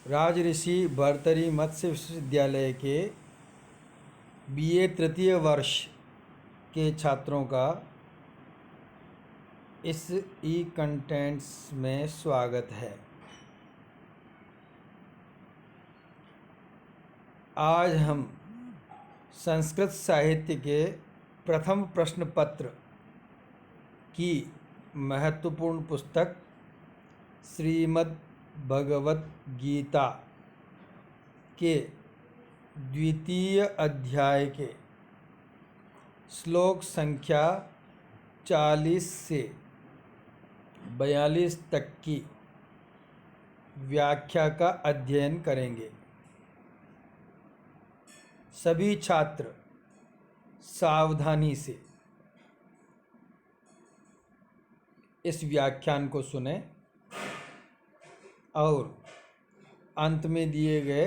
राजऋषि भर्तरी मत्स्य विश्वविद्यालय के बीए तृतीय वर्ष के छात्रों का इस ई कंटेंट्स में स्वागत है। आज हम संस्कृत साहित्य के प्रथम प्रश्न पत्र की महत्वपूर्ण पुस्तक श्रीमद् भगवत गीता के द्वितीय अध्याय के श्लोक संख्या 40 से 42 तक की व्याख्या का अध्ययन करेंगे। सभी छात्र सावधानी से इस व्याख्यान को सुनें और अंत में दिए गए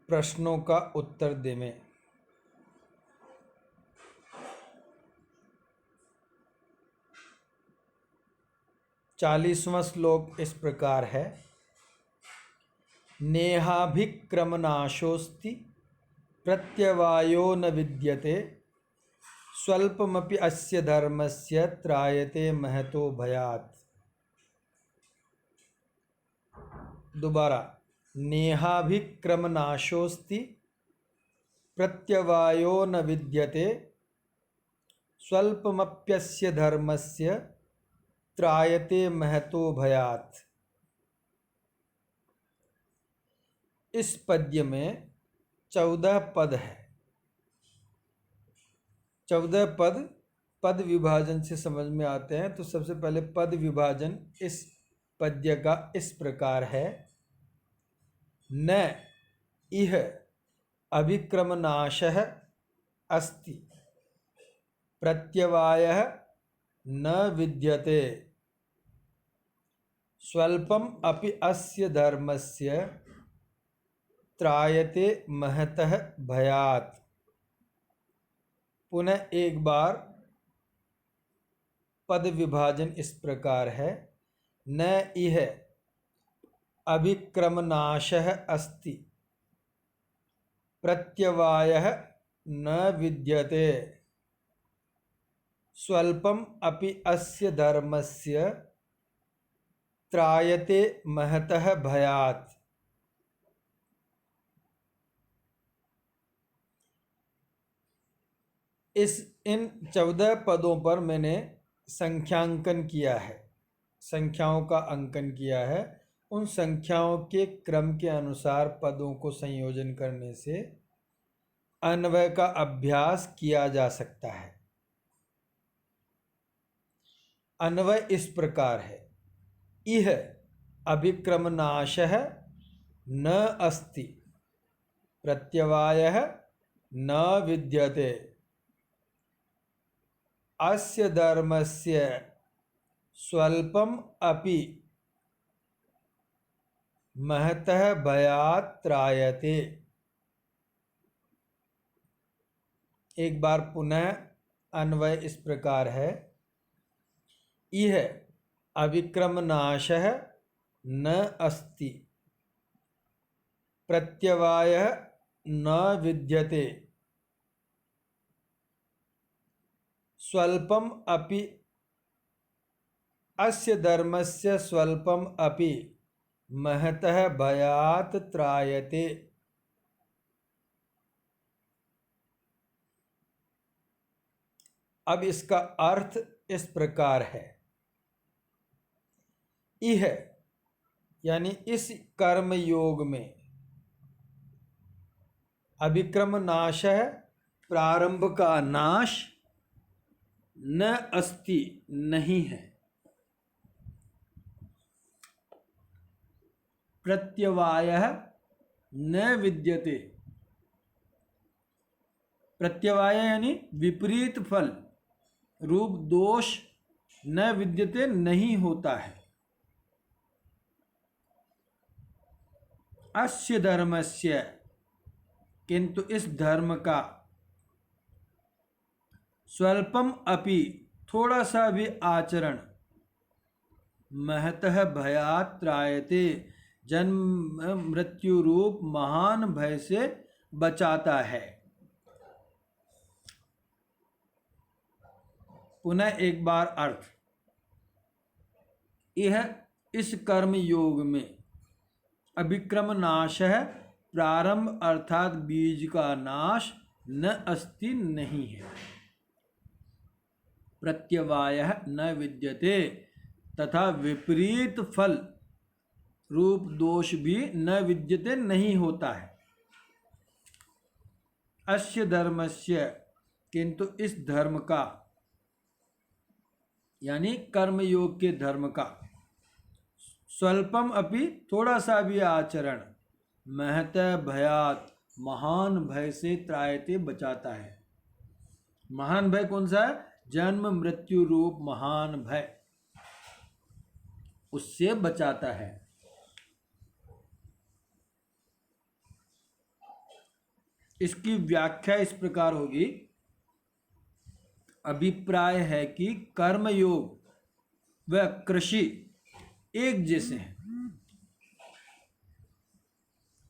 प्रश्नों का उत्तर दें। 40वां श्लोक इस प्रकार है। नेहाभिक्रमनाशोस्ति प्रत्यवायो न विद्यते स्वल्पमपि अस्य धर्मस्य त्रायते महतो भयात्। दोबारा, नेहाभिक्रमनाशोस्ति प्रत्यवायो न विद्यते स्वल्पमप्यस्य धर्मस्य त्रायते महतो भयात्। इस पद्य में 14 पद है। 14 पद विभाजन से समझ में आते हैं। तो सबसे पहले पद विभाजन इस पद्य का इस प्रकार है। न इह अभिक्रमनाशः अस्ति प्रत्यवायः न विद्यते स्वल्पम अपि अस्य धर्मस्य त्रायते महतः भयात्। पुनः एक बार पद विभाजन इस प्रकार है। न इह अभिक्रमनाशः अस्ति प्रत्यवायः न विद्यते स्वल्पम अपि अस्य धर्मस्य त्रायते महतः भयात्। इन 14 पदों पर मैंने संख्यांकन किया है, संख्याओं का अंकन किया है। उन संख्याओं के क्रम के अनुसार पदों को संयोजन करने से अन्वय का अभ्यास किया जा सकता है। अन्वय इस प्रकार है। इह अभिक्रमनाशः न अस्ति प्रत्यवायः न विद्यते अस्य धर्मस्य स्वल्पम अपि महतः भयात् त्रायते। एक बार पुनः अन्वय इस प्रकार है। इह अभिक्रमनाशः न अस्ति प्रत्यवायः न विद्यते स्वल्पम अपि अस्य धर्मस्य स्वल्पम अपि महतः भयात् त्रायते। अब इसका अर्थ इस प्रकार है। इह यानी इस कर्म योग में अभिक्रम नाश है, प्रारंभ का नाश, न अस्ति नहीं है, प्रत्यवायः न विद्यते। प्रत्यवाय यानी विपरीत फल रूप दोष न विद्यते नहीं होता है। अस्य धर्मस्य किंतु इस धर्म का स्वल्पम अपि थोड़ा सा भी आचरण महतः भयात् त्रायते जन्म मृत्यु रूप महान भय से बचाता है। पुनः एक बार अर्थ। यह इस कर्म योग में अभिक्रम नाश है, प्रारंभ अर्थात बीज का नाश, न अस्ति नहीं है। प्रत्यवायः न विद्यते तथा विपरीत फल रूप दोष भी न विद्यते नहीं होता है। अस्य धर्मस्य किंतु इस धर्म का यानी कर्मयोग के धर्म का स्वल्पम अपि थोड़ा सा भी आचरण महत भयात महान भय से त्रायते बचाता है। महान भय कौन सा है? जन्म मृत्यु रूप महान भय, उससे बचाता है। इसकी व्याख्या इस प्रकार होगी। अभिप्राय है कि कर्मयोग व कृषि एक जैसे हैं।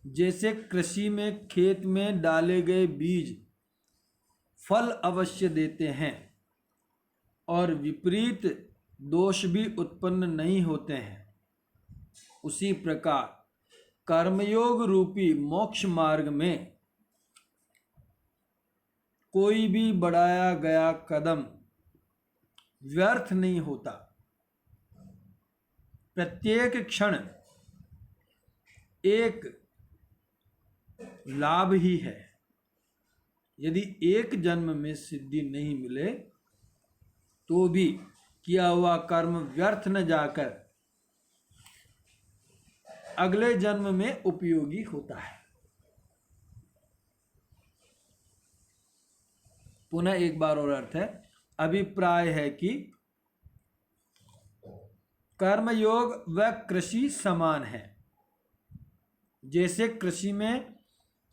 जैसे कृषि में खेत में डाले गए बीज फल अवश्य देते हैं और विपरीत दोष भी उत्पन्न नहीं होते हैं, उसी प्रकार कर्मयोग रूपी मोक्ष मार्ग में कोई भी बढ़ाया गया कदम व्यर्थ नहीं होता। प्रत्येक क्षण एक लाभ ही है। यदि एक जन्म में सिद्धि नहीं मिले तो भी किया हुआ कर्म व्यर्थ न जाकर अगले जन्म में उपयोगी होता है। पुनः एक बार और अर्थ है। अभिप्राय है कि कर्मयोग व कृषि समान है। जैसे कृषि में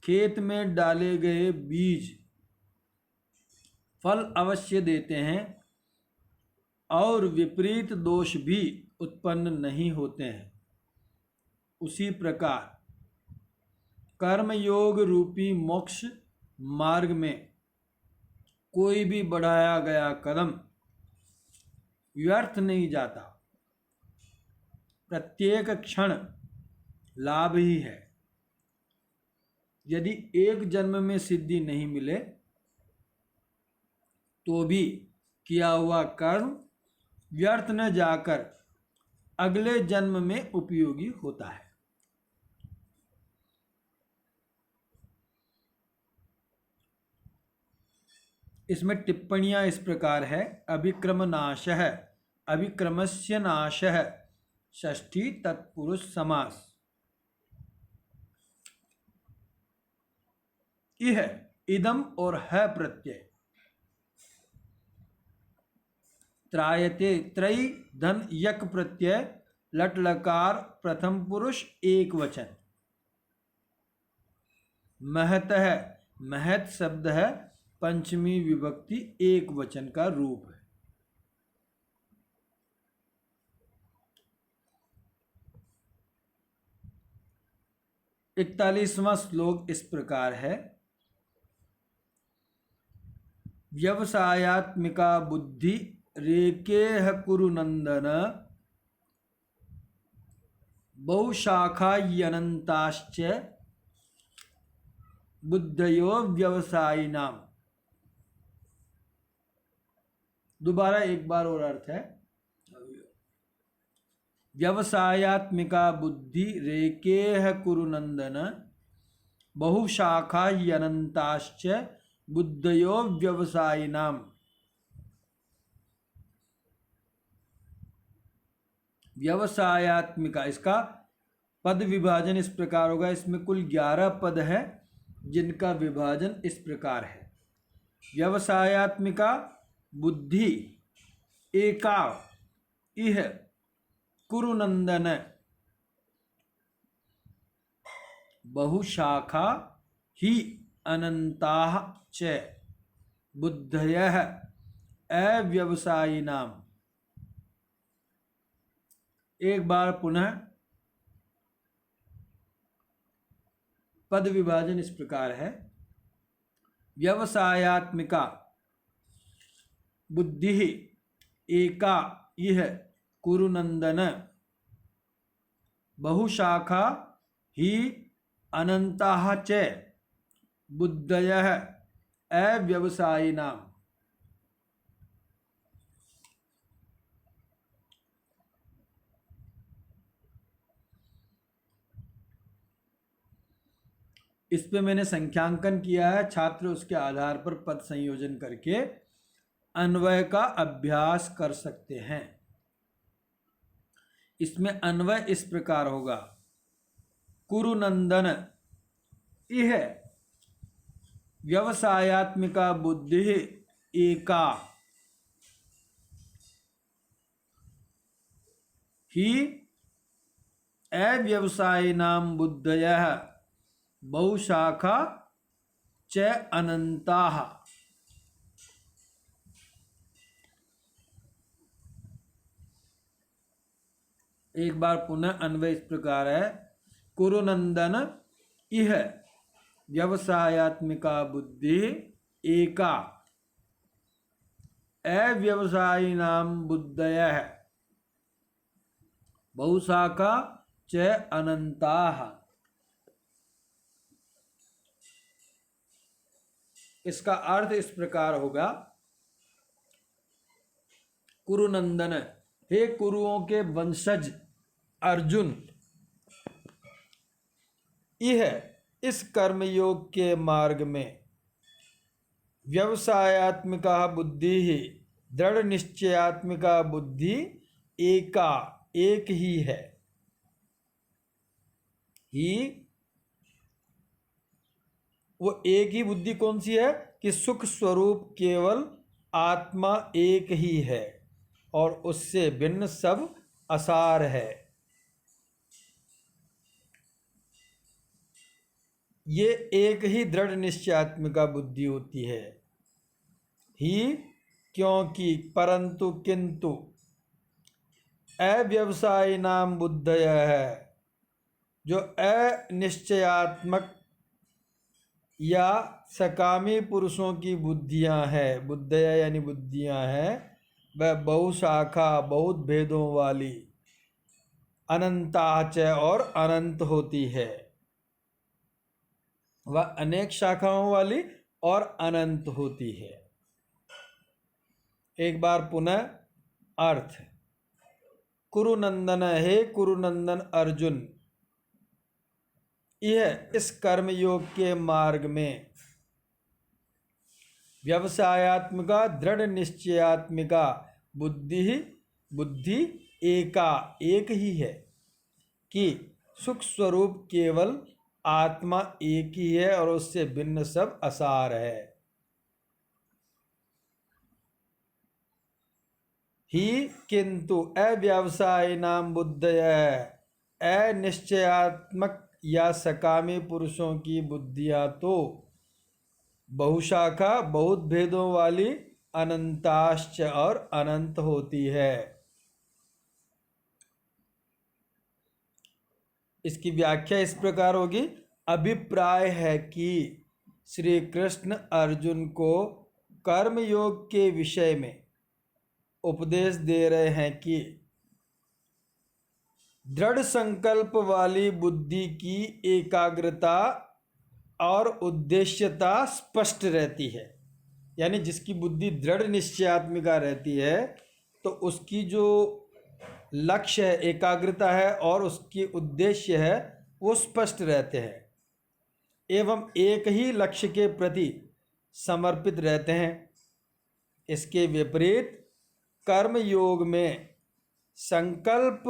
खेत में डाले गए बीज फल अवश्य देते हैं और विपरीत दोष भी उत्पन्न नहीं होते हैं, उसी प्रकार कर्मयोग रूपी मोक्ष मार्ग में कोई भी बढ़ाया गया कदम व्यर्थ नहीं जाता। प्रत्येक क्षण लाभ ही है। यदि एक जन्म में सिद्धि नहीं मिले तो भी किया हुआ कर्म व्यर्थ न जाकर अगले जन्म में उपयोगी होता है। इसमें टिप्पणियां इस प्रकार है। अभिक्रम नाशः, अभिक्रमस्य नाशः, षष्ठी तत्पुरुष समास। यह इदम और है प्रत्यय त्रायते, त्रयी धन यक प्रत्यय लट लकार प्रथम पुरुष एक वचन। महत है, महत शब्द है पंचमी विभक्ति एक वचन का रूप है। इकतालीसवां श्लोक इस प्रकार है। व्यवसायात्मिका बुद्धि रेकेह कुरु नंदन, बहुशाखायनन्ताश्च बुद्धयो व्यवसायिनाम। दोबारा एक बार और अर्थ है। व्यवसायात्मिका बुद्धि रेकेह कुरु नंदन, बहुशाखायनन्ताश्च बुद्धयो व्यवसायिनाम। व्यवसायात्मिका, इसका पद विभाजन इस प्रकार होगा। इसमें कुल 11 पद है जिनका विभाजन इस प्रकार है। व्यवसायात्मिका बुद्धि एका इह कुरुनंदन, बहुशाखा ही अनंताः च बुद्धयः अव्यवसायिनाम। एक बार पुनः। पद विभाजन इस प्रकार है। व्यवसायात्मिका बुद्धि एका इह कुरुनंदन बहुशाखा ही अनंताः च बुद्धयः अव्यवसायिनाम्। इस पे मैंने संख्यांकन किया है। छात्र उसके आधार पर पद संयोजन करके अन्वय का अभ्यास कर सकते हैं। इसमें अन्वय इस प्रकार होगा। कुरुनंदन इह व्यवसायात्मिका बुद्धि एका ही अव्यवसायिनां बुद्धयः बहुशाखा च अनंताः। एक बार पुनः अन्वय इस प्रकार है। कुरुनंदन इह व्यवसायात्मिका बुद्धि एका अव्यवसायिनां बुद्धयः बहुशाखा च अनंताः। इसका अर्थ इस प्रकार होगा। कुरुनंदन, हे कुरुओं के वंशज अर्जुन, यह इस कर्मयोग के मार्ग में व्यवसायात्मिका बुद्धि ही दृढ़ निश्चयात्मिका बुद्धि एका एक ही है। ही वो एक ही बुद्धि कौन सी है कि सुख स्वरूप केवल आत्मा एक ही है और उससे भिन्न सब असार है। ये एक ही दृढ़ निश्चयात्मिका बुद्धि होती है। ही क्योंकि परंतु किंतु अव्यवसायिनां बुद्धय है, जो अनिश्चयात्मक या सकामी पुरुषों की बुद्धियां हैं, बुद्धय यानी बुद्धियां हैं, वह बहुशाखा बहुत भेदों वाली अनंताच और अनंत होती है। वह अनेक शाखाओं वाली और अनंत होती है। एक बार पुनः अर्थ। कुरुनंदन, हे कुरुनंदन अर्जुन, यह इस कर्मयोग के मार्ग में व्यवसायात्मिका दृढ़ निश्चयात्मिका बुद्धि एका एक ही है कि सुख स्वरूप केवल आत्मा एक ही है और उससे भिन्न सब असार है। ही किंतु अव्यवसायिनां बुद्धयः, अनिश्चयात्मक या सकामी पुरुषों की बुद्धियां तो बहुशाखा बहुत भेदों वाली अनंताश्च और अनंत होती है। इसकी व्याख्या इस प्रकार होगी। अभिप्राय है कि श्री कृष्ण अर्जुन को कर्मयोग के विषय में उपदेश दे रहे हैं कि दृढ़ संकल्प वाली बुद्धि की एकाग्रता और उद्देश्यता स्पष्ट रहती है। यानी जिसकी बुद्धि दृढ़ निश्चयात्मिका रहती है तो उसकी जो लक्ष्य है, एकाग्रता है और उसकी उद्देश्य है, वो स्पष्ट रहते हैं एवं एक ही लक्ष्य के प्रति समर्पित रहते हैं। इसके विपरीत कर्म योग में संकल्प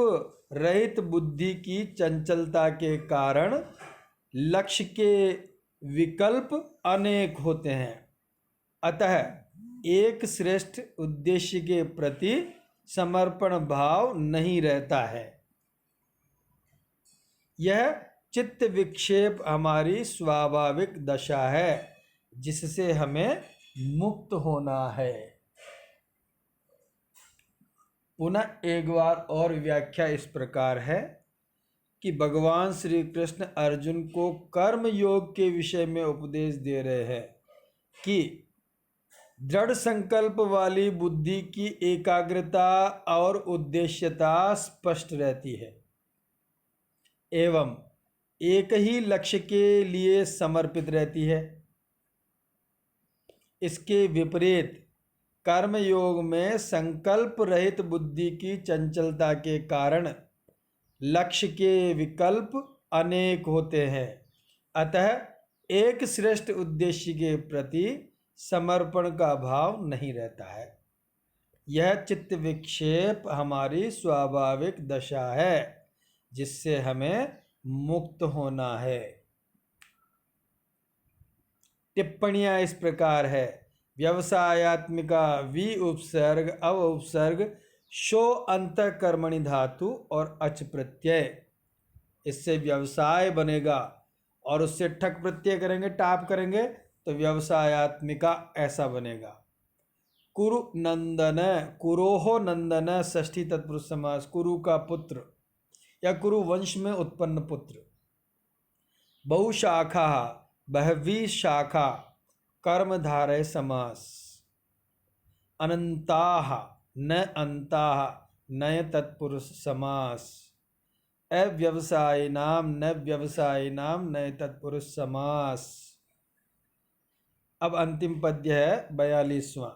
रहित बुद्धि की चंचलता के कारण लक्ष्य के विकल्प अनेक होते हैं। अतः एक श्रेष्ठ उद्देश्य के प्रति समर्पण भाव नहीं रहता है। यह चित्त विक्षेप हमारी स्वाभाविक दशा है जिससे हमें मुक्त होना है। पुनः एक बार और व्याख्या इस प्रकार है। कि भगवान श्री कृष्ण अर्जुन को कर्म योग के विषय में उपदेश दे रहे हैं कि दृढ़ संकल्प वाली बुद्धि की एकाग्रता और उद्देश्यता स्पष्ट रहती है एवं एक ही लक्ष्य के लिए समर्पित रहती है। इसके विपरीत कर्मयोग में संकल्प रहित बुद्धि की चंचलता के कारण लक्ष्य के विकल्प अनेक होते हैं, अतः एक श्रेष्ठ उद्देश्य के प्रति समर्पण का भाव नहीं रहता है। यह चित्त विक्षेप हमारी स्वाभाविक दशा है जिससे हमें मुक्त होना है। टिप्पणियां इस प्रकार है। व्यवसायत्मिका वि उपसर्ग अव उपसर्ग शो अंतःकर्मणि धातु और अच प्रत्यय, इससे व्यवसाय बनेगा और उससे ठक प्रत्यय करेंगे, टाप करेंगे तो व्यवसायत्मिका ऐसा बनेगा। कुरु नंदन, कुरोहो नंदन षष्ठी तत्पुरुष समास, कुरु का पुत्र या कुरु वंश में उत्पन्न पुत्र। बहुशाखा बहवी शाखा कर्मधारय समास। अनंताः न अंताः नय तत्पुरुष समास। अव्यवसायिनां न व्यवसायिनां नय तत्पुरुष समास। अब अंतिम पद्य है 42वां।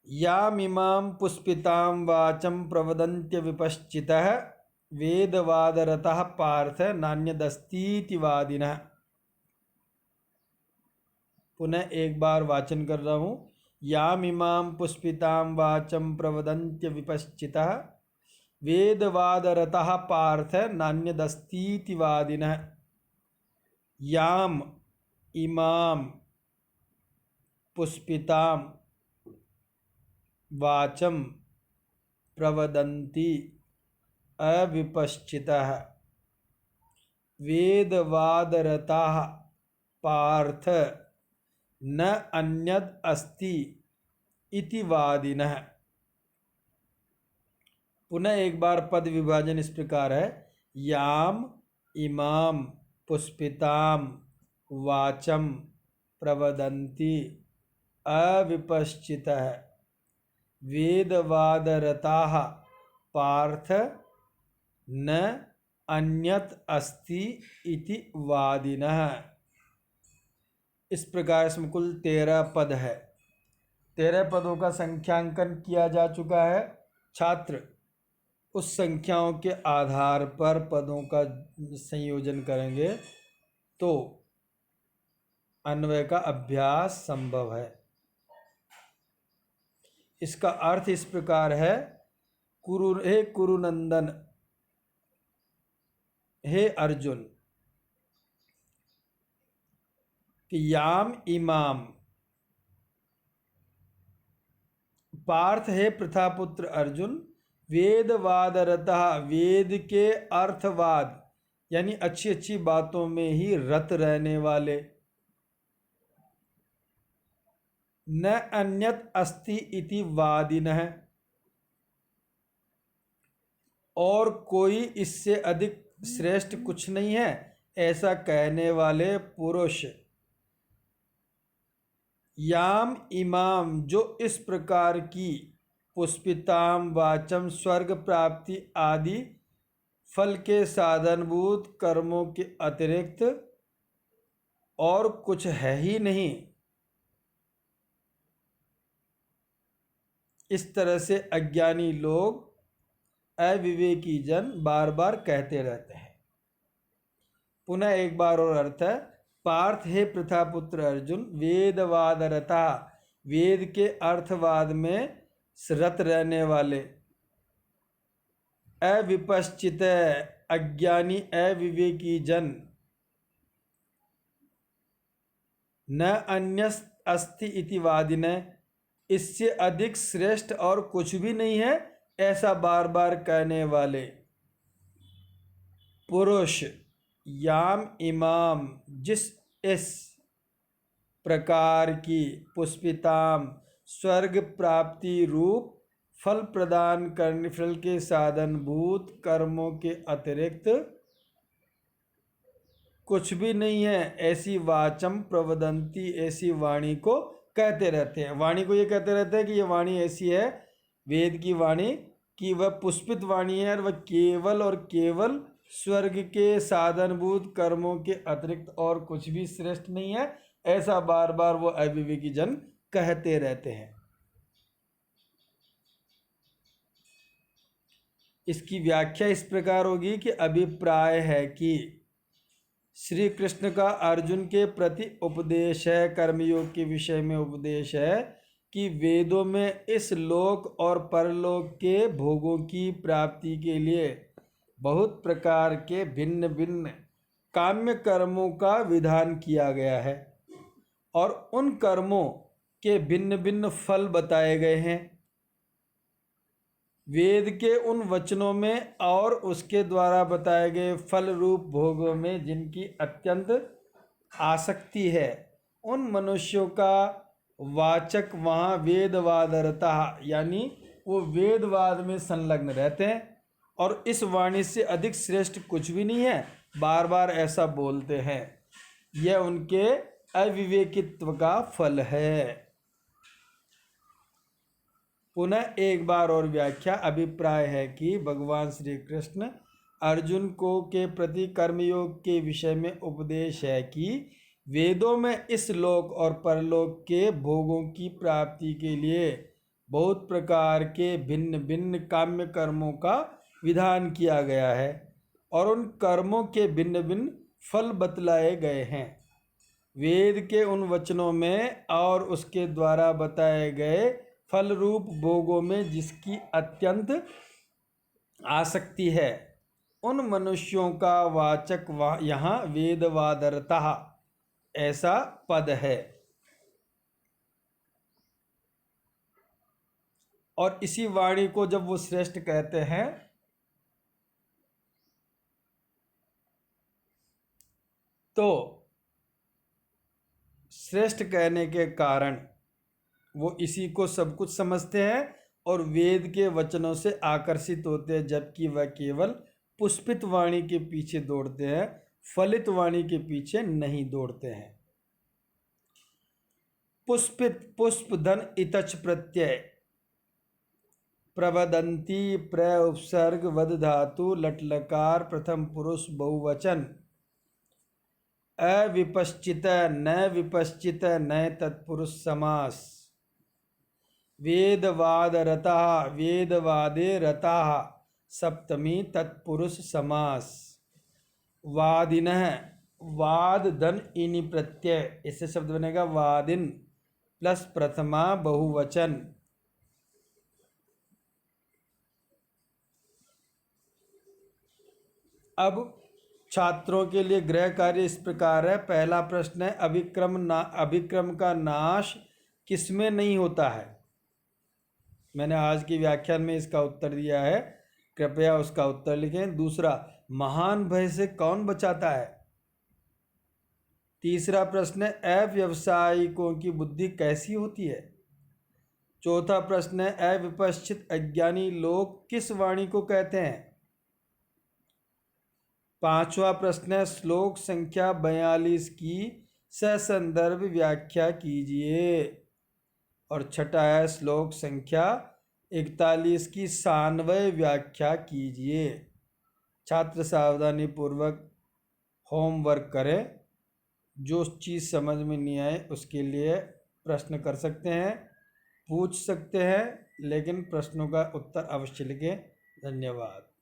यामिमां पुष्पितां वाचं प्रवदन्त्य विपश्चितः वेदवादरतः पार्थ नान्यदस्तीति वादिनः। पुनः एक बार वाचन कर रहा हूँ। यामिमां पुष्पितां वाचं प्रवदन्त्य विपश्चितः वेदवादरतः पार्थ नान्यदस्तीति वादिनः। याम इमां पुष्पितां वाचं प्रवदन्ति अविपश्चितः वेदवादरतः पार्थ न अन्यद अस्ति इति वादिनः। पुनः एक बार पद विभाजन इस प्रकार है। याम इमाम पुष्पिताम वाचं प्रवदन्ति अविपश्चितः वेदवादरताः पार्थ न अन्यत अस्ति इति वादिनः। इस प्रकार इसमें कुल 13 पद है। 13 पदों का संख्यांकन किया जा चुका है। छात्र उस संख्याओं के आधार पर पदों का संयोजन करेंगे तो अन्वय का अभ्यास संभव है। इसका अर्थ इस प्रकार है। हे कुरुनंदन, हे अर्जुन, कि याम इमाम, पार्थ है प्रथापुत्र अर्जुन, वेदवादरतः, वेद के अर्थवाद यानी अच्छी अच्छी बातों में ही रत रहने वाले, न अन्यत अस्ति इति वादिनः, और कोई इससे अधिक श्रेष्ठ कुछ नहीं है ऐसा कहने वाले पुरुष। याम इमाम, जो इस प्रकार की पुष्पिताम वाचम, स्वर्ग प्राप्ति आदि फल के साधनभूत कर्मों के अतिरिक्त और कुछ है ही नहीं, इस तरह से अज्ञानी लोग, अविवेकी जन बार बार कहते रहते हैं। पुनः एक बार और अर्थ है। पार्थ हे प्रथापुत्र अर्जुन, वेदवादरता, वेद के अर्थवाद में रत रहने वाले, अविपश्चित, अज्ञानी अविवेकी जन, न अन्य अस्ति इति वादिनः, इससे अधिक श्रेष्ठ और कुछ भी नहीं है ऐसा बार बार कहने वाले पुरुष। याम इमाम, जिस इस प्रकार की पुष्पिताम, स्वर्ग प्राप्ति रूप फल प्रदान करने फल के साधनभूत कर्मों के अतिरिक्त कुछ भी नहीं है, ऐसी वाचम प्रवदंती, ऐसी वाणी को कहते रहते हैं। वाणी को ये कहते रहते हैं कि ये वाणी ऐसी है, वेद की वाणी, कि वह पुष्पित वाणी है और वह केवल और केवल स्वर्ग के साधनभूत कर्मों के अतिरिक्त और कुछ भी श्रेष्ठ नहीं है। ऐसा बार बार वो अविवेकी जन कहते रहते हैं। इसकी व्याख्या इस प्रकार होगी कि अभिप्राय है कि श्री कृष्ण का अर्जुन के प्रति उपदेश है, कर्मयोग के विषय में उपदेश है कि वेदों में इस लोक और परलोक के भोगों की प्राप्ति के लिए बहुत प्रकार के भिन्न भिन्न काम्य कर्मों का विधान किया गया है और उन कर्मों के भिन्न भिन्न फल बताए गए हैं। वेद के उन वचनों में और उसके द्वारा बताए गए फल रूप भोगों में जिनकी अत्यंत आसक्ति है, उन मनुष्यों का वाचक वहाँ वेदवादरता, यानी वो वेदवाद में संलग्न रहते हैं और इस वाणी से अधिक श्रेष्ठ कुछ भी नहीं है, बार बार ऐसा बोलते हैं। यह उनके अविवेकित्व का फल है। पुनः एक बार और व्याख्या। अभिप्राय है कि भगवान श्री कृष्ण अर्जुन को के प्रति कर्मयोग के विषय में उपदेश है कि वेदों में इस लोक और परलोक के भोगों की प्राप्ति के लिए बहुत प्रकार के भिन्न भिन्न काम्य कर्मों का विधान किया गया है और उन कर्मों के भिन्न भिन्न फल बतलाए गए हैं। वेद के उन वचनों में और उसके द्वारा बताए गए फल रूप भोगों में जिसकी अत्यंत आसक्ति है, उन मनुष्यों का वाचक यहाँ वेदवादरता ऐसा पद है। और इसी वाणी को जब वो श्रेष्ठ कहते हैं तो श्रेष्ठ कहने के कारण वो इसी को सब कुछ समझते हैं और वेद के वचनों से आकर्षित होते हैं, जबकि वह केवल पुष्पित वाणी के पीछे दौड़ते हैं, फलित वाणी के पीछे नहीं दौड़ते हैं। पुष्पित पुष्प धन इतच प्रत्यय प्रवदंती प्र उपसर्ग वद धातु लटलकार प्रथम पुरुष बहुवचन अविपश्चित न विपश्चित न तत्पुरुष समास वेदवाद रता वेदवादे रता सप्तमी तत्पुरुष समास वादिनः वाद धन इनि प्रत्यय, इससे शब्द बनेगा वादिन प्लस प्रथमा बहुवचन। अब छात्रों के लिए गृह कार्य इस प्रकार है। पहला प्रश्न है अभिक्रम का नाश किसमें नहीं होता है। मैंने आज की व्याख्यान में इसका उत्तर दिया है, कृपया उसका उत्तर लिखें। दूसरा, महान भय से कौन बचाता है। तीसरा प्रश्न है अव्यवसायिकों की बुद्धि कैसी होती है। चौथा प्रश्न है अविपश्चित अज्ञानी लोग किस वाणी को कहते हैं। पांचवा प्रश्न है श्लोक संख्या 42 की ससंदर्भ व्याख्या कीजिए। और छठा है श्लोक संख्या 41 की सान्वय व्याख्या कीजिए। छात्र सावधानी पूर्वक होमवर्क करें। जो चीज़ समझ में नहीं आए उसके लिए प्रश्न कर सकते हैं, पूछ सकते हैं, लेकिन प्रश्नों का उत्तर अवश्य लिखें। धन्यवाद।